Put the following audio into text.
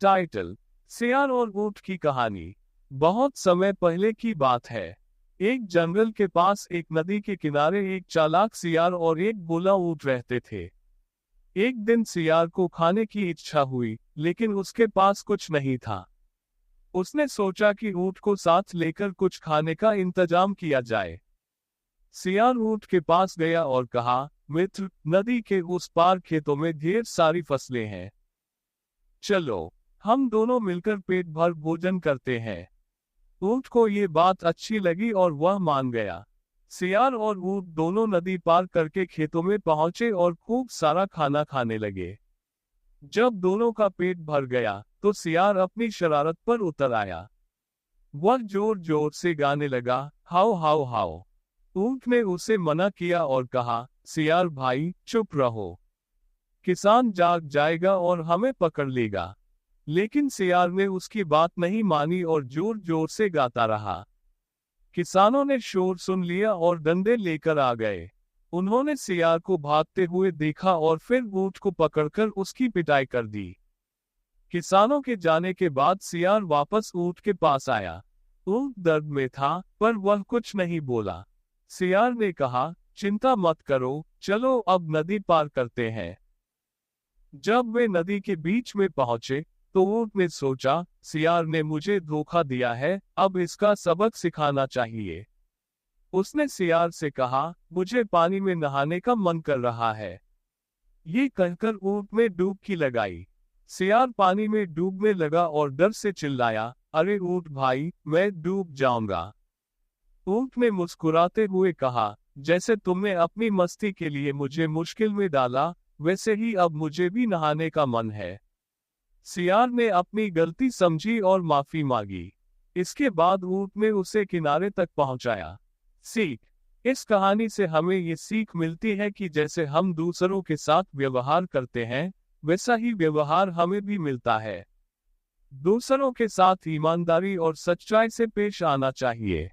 Title: सियार और ऊंट की कहानी। बहुत समय पहले की बात है। एक जंगल के पास एक नदी के किनारे एक चालाक सियार और एक भोला ऊंट रहते थे। एक दिन सियार को खाने की इच्छा हुई, लेकिन उसके पास कुछ नहीं था। उसने सोचा कि ऊंट को साथ लेकर कुछ खाने का इंतजाम किया जाए। सियार ऊंट के पास गया और कहा, मित्र, नदी के उस पार खेतों में ढेर सारी फसलें हैं। चलो, हम दोनों मिलकर पेट भर भोजन करते हैं। ऊंट को ये बात अच्छी लगी और वह मान गया। सियार और ऊंट दोनों नदी पार करके खेतों में पहुंचे और खूब सारा खाना खाने लगे। जब दोनों का पेट भर गया, तो सियार अपनी शरारत पर उतर आया। वह जोर जोर से गाने लगा, हाओ हाओ हाओ। ऊंट ने उसे मना किया और कहा, सियार भाई, चुप रहो। किसान जाग जाएगा और हमें पकड़ लेगा। लेकिन सियार ने उसकी बात नहीं मानी और जोर जोर से गाता रहा। किसानों ने शोर सुन लिया और डंडे लेकर आ गए। उन्होंने सियार को भागते हुए देखा और फिर ऊंट को पकड़कर उसकी पिटाई कर दी। किसानों के जाने के बाद सियार वापस ऊंट के पास आया। ऊंट दर्द में था, पर वह कुछ नहीं बोला। सियार ने कहा, चिंता मत करो, चलो अब नदी पार करते हैं। जब वे नदी के बीच में पहुंचे, तो ऊंट ने सोचा, सियार ने मुझे धोखा दिया है, अब इसका सबक सिखाना चाहिए। उसने सियार से कहा, मुझे पानी में नहाने का मन कर रहा है। ये कहकर ऊंट ने डुबकी लगाई। सियार पानी में डूबने लगा और डर से चिल्लाया, अरे ऊंट भाई, मैं डूब जाऊंगा। ऊंट ने मुस्कुराते हुए कहा, जैसे तुमने अपनी मस्ती के लिए मुझे मुश्किल में डाला, वैसे ही अब मुझे भी नहाने का मन है। सियार ने अपनी गलती समझी और माफी मांगी। इसके बाद ऊंट ने उसे किनारे तक पहुंचाया। सीख: इस कहानी से हमें ये सीख मिलती है कि जैसे हम दूसरों के साथ व्यवहार करते हैं, वैसा ही व्यवहार हमें भी मिलता है। दूसरों के साथ ईमानदारी और सच्चाई से पेश आना चाहिए।